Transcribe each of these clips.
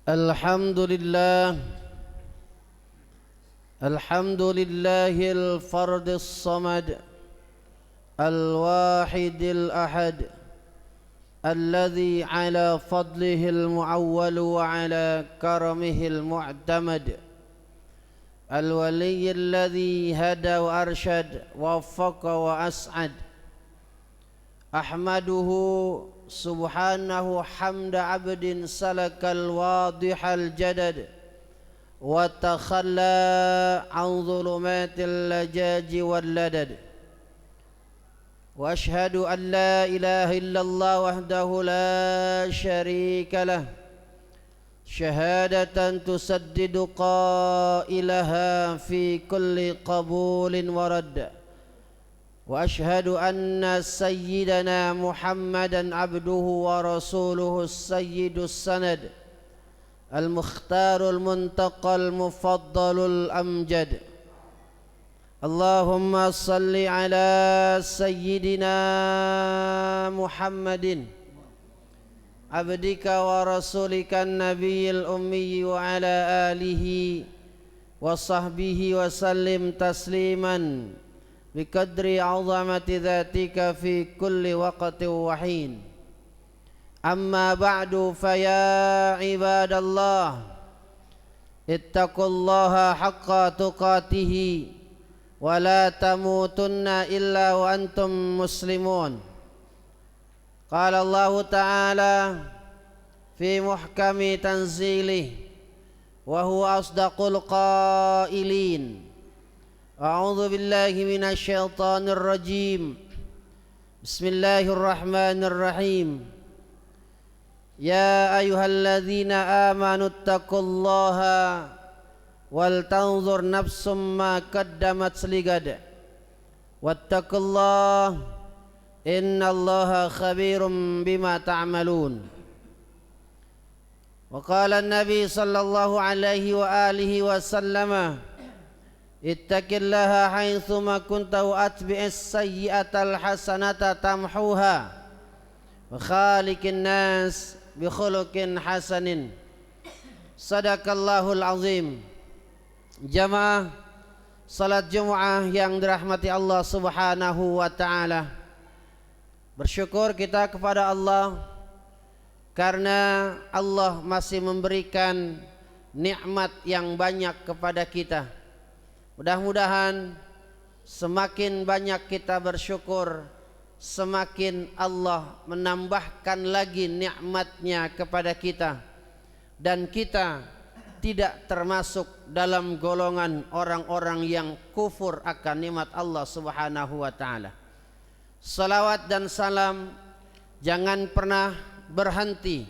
Alhamdulillah, alhamdulillahil fardis samad, al-wahidil ahad, alladhi ala fadlihil mu'awwal wa ala karamihil mu'tamad, al-waliyyil ladhi hada wa arshad, waffaqa wa as'ad. Ahmaduhu subhanahu hamda abdin salakal wadihal jadad wa takhalla an zulumatil lajaji wal ladad wa ashhadu an la ilaha illallah wahdahu la sharika lah syahadatan tusaddidu qailaha fi kulli qabulin wa radd. وأشهد أن سيدنا محمدا عبده ورسوله السيد السند المختار المنتقى المفضل الأمجد. اللهم صل على سيدنا محمد عبدك ورسولك النبي الأمي وعلى آله وصحبه وسلم تسليما بقدر عظمة ذاتك في كل وقت وحين. أما بعد فيا عباد الله اتقوا الله حق تقاته ولا تموتن إلا وأنتم مسلمون. قال الله تعالى في محكم تنزيله وهو أصدق القائلين: أعوذ بالله من الشيطان الرجيم. بسم الله الرحمن الرحيم. يا أيها الذين آمنوا اتقوا الله ولتنظر نفس ما قدمت لغد واتقوا الله إن الله خبير بما تعملون. وقال النبي صلى الله عليه وآله وسلم: اتق الله حيثما كنت واتبع السيئة الحسنة تمحوها وخالق الناس بخلق حسن. Sadaqallahul azim. Jamaah salat Jumat yang dirahmati Allah Subhanahu wa taala. Bersyukur kita kepada Allah karena Allah masih memberikan nikmat yang banyak kepada kita. Mudah-mudahan semakin banyak kita bersyukur, semakin Allah menambahkan lagi nikmatnya kepada kita, dan kita tidak termasuk dalam golongan orang-orang yang kufur akan nikmat Allah Subhanahu wa taala. Salawat dan salam jangan pernah berhenti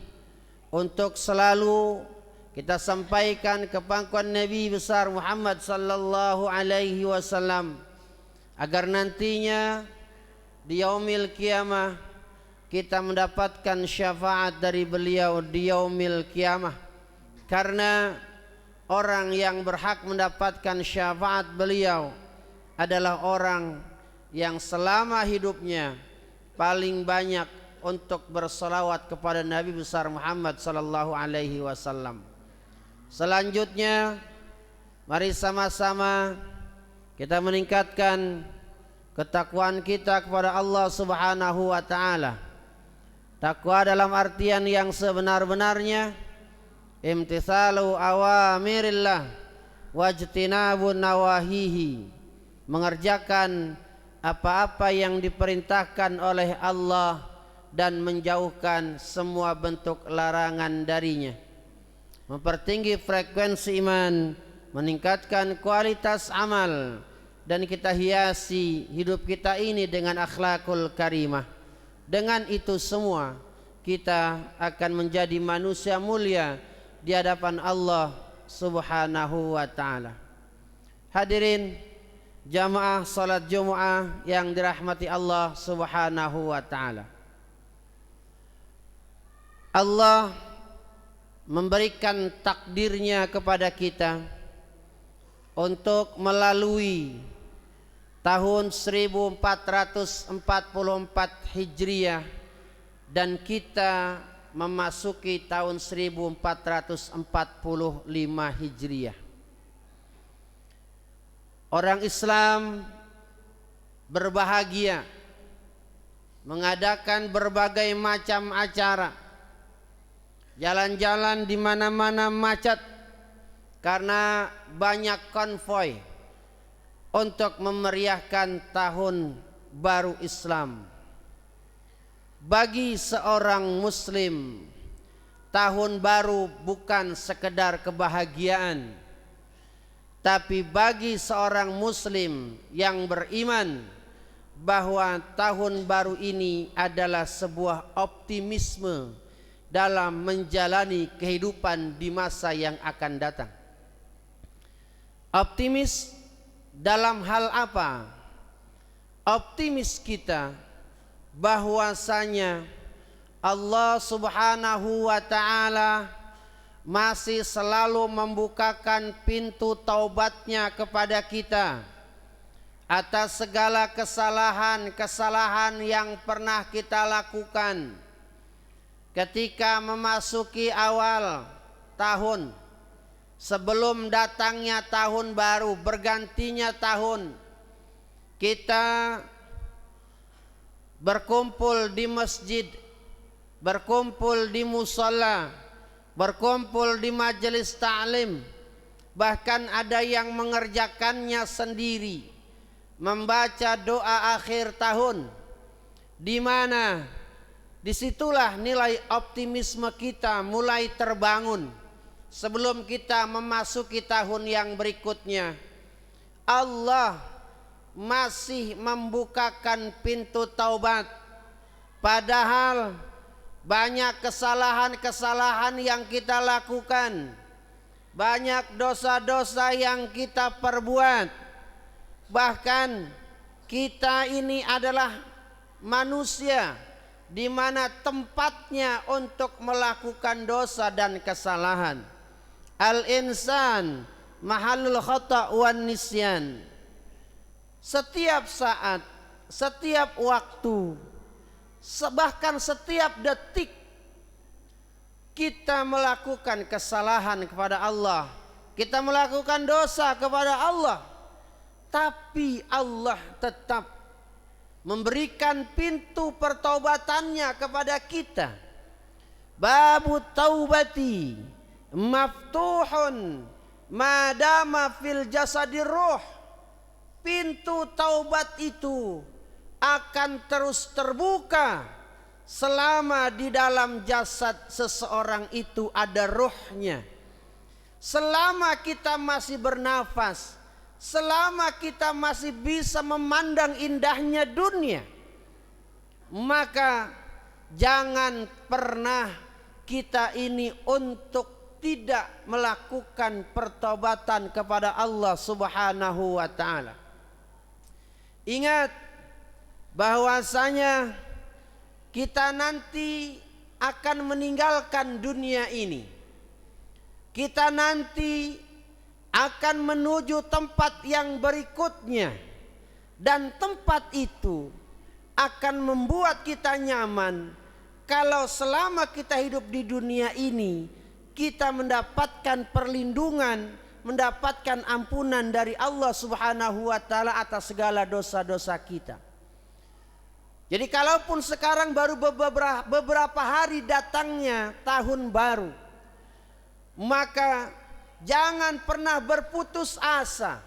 untuk selalu kita sampaikan ke pangkuan Nabi besar Muhammad sallallahu alaihi wasallam, agar nantinya di yaumil qiyamah kita mendapatkan syafaat dari beliau di yaumil qiyamah. Karena orang yang berhak mendapatkan syafaat beliau adalah orang yang selama hidupnya paling banyak untuk bersalawat kepada Nabi besar Muhammad sallallahu alaihi wasallam. Selanjutnya, mari sama-sama kita meningkatkan ketakwaan kita kepada Allah Subhanahu wa taala. Takwa dalam artian yang sebenar-benarnya, imtithalu awamirillah wajtinabun nawahihi, mengerjakan apa-apa yang diperintahkan oleh Allah dan menjauhkan semua bentuk larangan darinya. Mempertinggi frekuensi iman, meningkatkan kualitas amal, dan kita hiasi hidup kita ini dengan akhlakul karimah. Dengan itu semua kita akan menjadi manusia mulia di hadapan Allah Subhanahu wa taala. Hadirin jamaah salat Jumat yang dirahmati Allah Subhanahu wa taala. Allah memberikan takdirnya kepada kita untuk melalui tahun 1444 Hijriah, dan kita memasuki tahun 1445 Hijriah. Orang Islam berbahagia mengadakan berbagai macam acara. Jalan-jalan di mana-mana macet karena banyak konvoi untuk memeriahkan tahun baru Islam. Bagi seorang muslim, tahun baru bukan sekedar kebahagiaan, tapi bagi seorang muslim yang beriman bahwa tahun baru ini adalah sebuah optimisme dalam menjalani kehidupan di masa yang akan datang. Optimis dalam hal apa? Optimis kita bahwasanya Allah Subhanahu wa ta'ala masih selalu membukakan pintu taubatnya kepada kita atas segala kesalahan-kesalahan yang pernah kita lakukan ketika memasuki awal tahun, sebelum datangnya tahun baru, bergantinya tahun. Kita berkumpul di masjid, berkumpul di musala, berkumpul di majelis ta'lim, bahkan ada yang mengerjakannya sendiri, membaca doa akhir tahun, di mana disitulah nilai optimisme kita mulai terbangun. Sebelum kita memasuki tahun yang berikutnya, Allah masih membukakan pintu taubat. Padahal banyak kesalahan-kesalahan yang kita lakukan, banyak dosa-dosa yang kita perbuat. Bahkan kita ini adalah manusia di mana tempatnya untuk melakukan dosa dan kesalahan. Al-insan mahallul khata' wan nisyan. Setiap saat, setiap waktu, bahkan setiap detik kita melakukan kesalahan kepada Allah, kita melakukan dosa kepada Allah, tapi Allah tetap memberikan pintu pertaubatannya kepada kita. Babu taubati maftuhun madama fil jasadir ruh. Pintu taubat itu akan terus terbuka selama di dalam jasad seseorang itu ada ruhnya. Selama kita masih bernafas, selama kita masih bisa memandang indahnya dunia, maka jangan pernah kita ini untuk tidak melakukan pertobatan kepada Allah Subhanahu wa ta'ala. Ingat bahwasanya kita nanti akan meninggalkan dunia ini. Kita nanti akan menuju tempat yang berikutnya, dan tempat itu akan membuat kita nyaman kalau selama kita hidup di dunia ini kita mendapatkan perlindungan, mendapatkan ampunan dari Allah Subhanahu wa ta'ala atas segala dosa-dosa kita. Jadi kalaupun sekarang baru beberapa hari datangnya tahun baru, maka jangan pernah berputus asa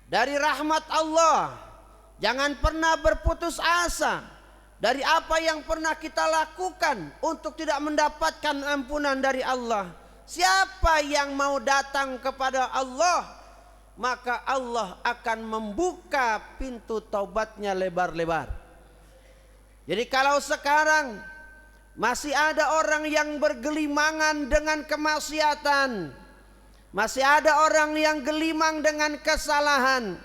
dari rahmat Allah. Jangan pernah berputus asa dari apa yang pernah kita lakukan untuk tidak mendapatkan ampunan dari Allah. Siapa yang mau datang kepada Allah, maka Allah akan membuka pintu taubatnya lebar-lebar. Jadi kalau sekarang masih ada orang yang bergelimangan dengan kemaksiatan, masih ada orang yang gelimang dengan kesalahan,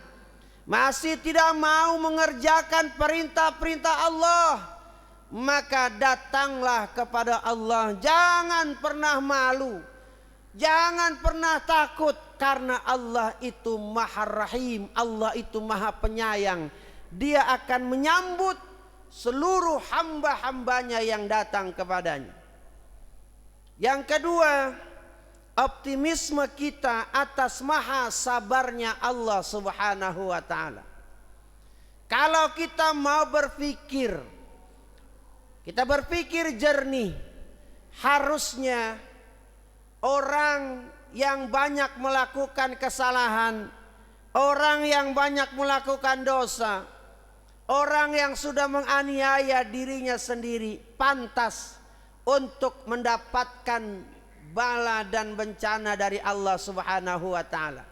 masih tidak mau mengerjakan perintah-perintah Allah, maka datanglah kepada Allah. Jangan pernah malu, jangan pernah takut, karena Allah itu Maha Rahim, Allah itu Maha Penyayang. Dia akan menyambut seluruh hamba-hambanya yang datang kepadanya. Yang kedua, optimisme kita atas maha sabarnya Allah Subhanahu wa ta'ala. Kalau kita mau berpikir, kita berpikir jernih, harusnya orang yang banyak melakukan kesalahan, orang yang banyak melakukan dosa, orang yang sudah menganiaya dirinya sendiri pantas untuk mendapatkan bala dan bencana dari Allah Subhanahu wa ta'ala.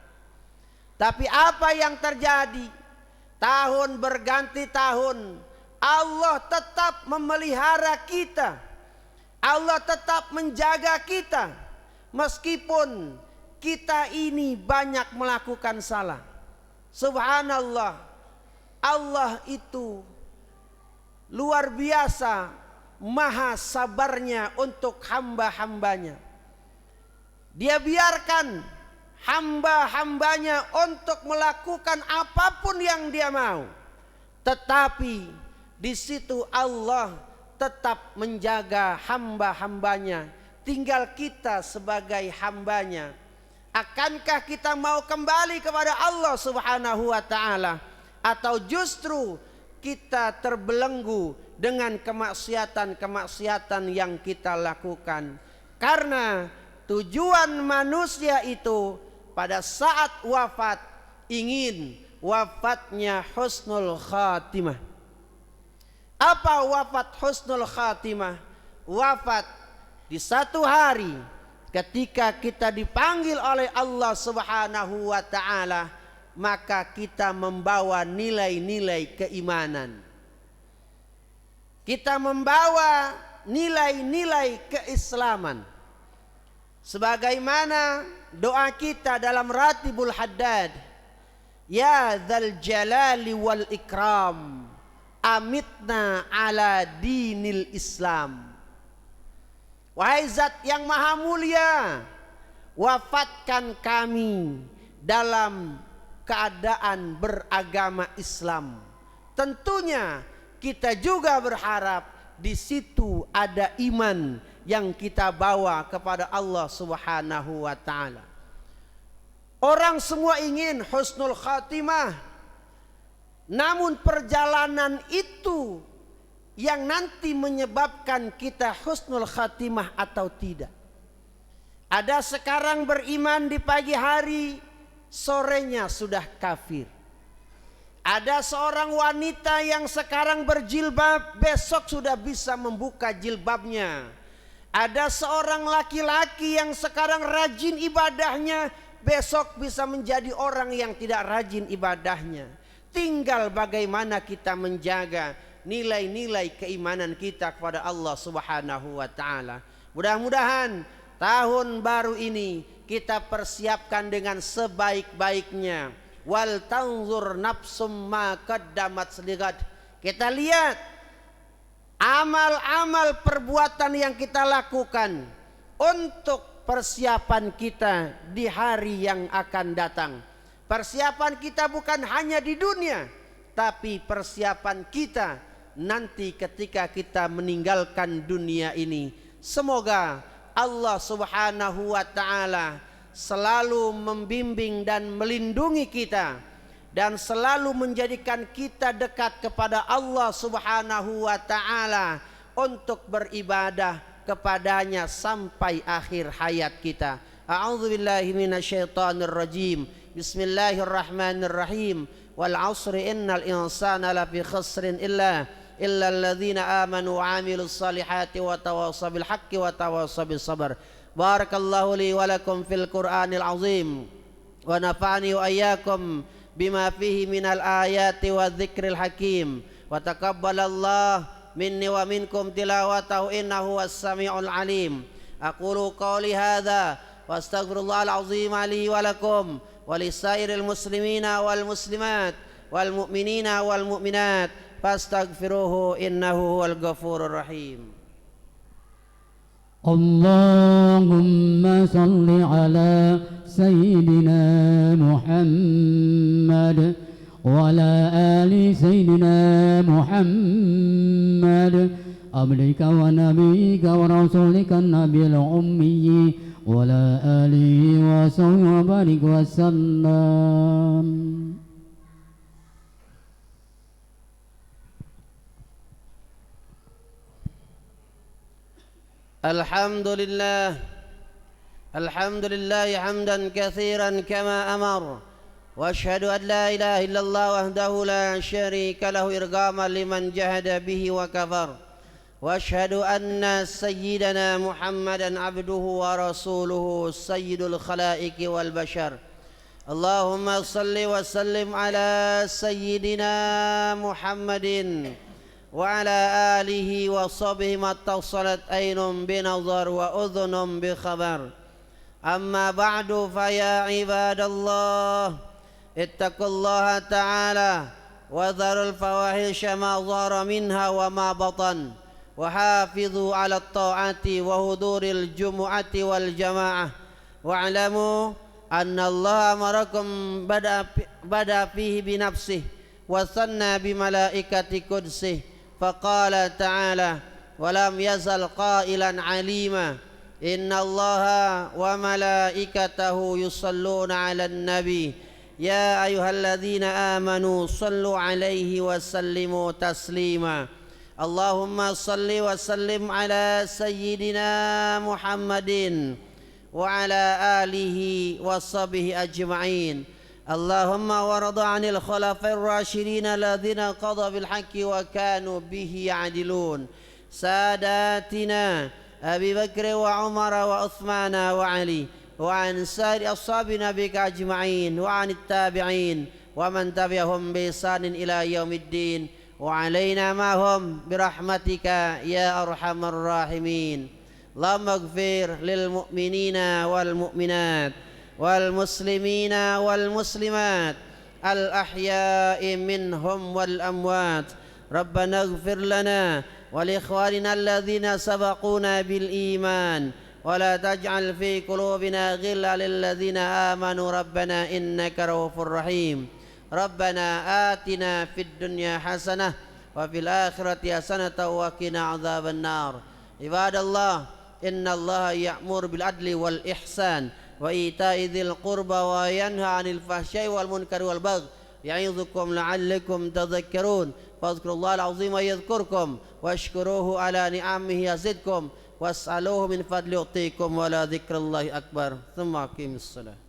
Tapi apa yang terjadi? Tahun berganti tahun, Allah tetap memelihara kita, Allah tetap menjaga kita, meskipun kita ini banyak melakukan salah. Subhanallah, Allah itu luar biasa maha sabarnya untuk hamba-hambanya. Dia biarkan hamba-hambanya untuk melakukan apapun yang dia mau, tetapi di situ Allah tetap menjaga hamba-hambanya. Tinggal kita sebagai hambanya, akankah kita mau kembali kepada Allah Subhanahu wa ta'ala, atau justru kita terbelenggu dengan kemaksiatan-kemaksiatan yang kita lakukan. Karena tujuan manusia itu pada saat wafat ingin wafatnya husnul khatimah. Apa wafat husnul khatimah? Wafat di satu hari ketika kita dipanggil oleh Allah Subhanahu wa ta'ala, maka kita membawa nilai-nilai keimanan, kita membawa nilai-nilai keislaman. Sebagaimana doa kita dalam Ratibul Haddad, ya dzal jalali wal ikram, amitna ala dinil Islam. Wahai zat yang maha mulia, wafatkan kami dalam keadaan beragama Islam. Tentunya kita juga berharap di situ ada iman yang kita bawa kepada Allah Subhanahu wa ta'ala. Orang semua ingin husnul khatimah, namun perjalanan itu yang nanti menyebabkan kita husnul khatimah atau tidak. Ada sekarang beriman di pagi hari, sorenya sudah kafir. Ada seorang wanita yang sekarang berjilbab, besok sudah bisa membuka jilbabnya. Ada seorang laki-laki yang sekarang rajin ibadahnya, besok bisa menjadi orang yang tidak rajin ibadahnya. Tinggal bagaimana kita menjaga nilai-nilai keimanan kita kepada Allah Subhanahu wa ta'ala. Mudah-mudahan tahun baru ini kita persiapkan dengan sebaik-baiknya. Wal tanzur nafsum ma qaddamat ligad. Kita lihat amal-amal perbuatan yang kita lakukan untuk persiapan kita di hari yang akan datang. Persiapan kita bukan hanya di dunia, tapi persiapan kita nanti ketika kita meninggalkan dunia ini. Semoga Allah Subhanahu wa ta'ala selalu membimbing dan melindungi kita, dan selalu menjadikan kita dekat kepada Allah Subhanahu wa ta'ala untuk beribadah kepadanya sampai akhir hayat kita. A'udzubillahi minasyaitonir rajim. Bismillahirrahmanirrahim. Wal 'asri innal insana lafi khusrin illa alladzina amanu wa 'amilus salihati wa tawassaw bil haqqi wa tawassaw bis sabr. Barakallahu li wa lakum fil Qur'anil 'azim wa nafa'ani wa iyyakum bima fihi minal ayati wa dzikril hakim wa taqabbalallahu minni wa minkum tilawatahu innahu was-sami'ul 'alim. Aqulu qawli hadza wa astaghfirullahal 'azim li wa lakum wa lisairil muslimina wal muslimat wal mu'minina wal mu'minat fastaghfiruhu innahu huwal ghafurur rahim. Allahumma salli ala Sayyidina Muhammad وعلى آل سيدنا محمد عبدك ونبيك ورسولك النبي الأمي وعلى آله وصحبه وبارك وسلم. الحمد لله حمدا كثيرا كما أمر، وأشهد أن لا إله إلا الله وحده لا شريك له إرغاما لمن جهد به وكفر، وأشهد أن سيدنا محمدا عبده ورسوله سيد الخلائق والبشر. اللهم صل وسلم على سيدنا محمد وعلى آله وصحبه ما اتصلت عين بنظر وأذن بخبر. أما بعد فيا عباد الله اتقوا الله تعالى وذروا الفواحش ما ظهر منها وما بطن، وحافظوا على الطاعة وحضور الجمعة والجماعة، واعلموا أن الله أمركم بدأ فيه بنفسه وثنى بملائكة قدسه، فقال تعالى: ولم يزل قائلا عليما إن الله وملائكته يصلون على النبي يا أيها الذين آمنوا صلوا عليه وسلموا تسليما. اللهم صل وسلم على سيدنا محمد وعلى آله وصحبه أجمعين. اللهم وارض عن الخلفاء الراشدين الذين قضوا بالحق وكانوا به يعدلون، ساداتنا أبي بكر وعمر وعثمان وعلي، وعن سائر أصحاب نبيك أجمعين، وعن التابعين ومن تبعهم بإحسان إلى يوم الدين، وعلينا معهم برحمتك يا أرحم الراحمين. اللهم اغفر للمؤمنين والمؤمنات والمسلمين والمسلمات الأحياء منهم والأموات. ربنا اغفر لنا ولإخواننا الذين سبقونا بالإيمان، ولا تجعل في قلوبنا غلا للذين آمنوا ربنا إنك رؤوف رحيم. ربنا آتنا في الدنيا حسنة وفي الآخرة حسنة وقنا عذاب النار. عباد الله، إن الله يأمر بالعدل والإحسان وإيتاء ذي القربى وينهى عن الفحشاء والمنكر والبغي يعظكم لعلكم تذكرون. فاذكروا الله العظيم يذكركم واشكروه على نعمه يزدكم واسألوه من فضله يعطيكم ولذكر الله أكبر. ثم أقيموا الصلاة.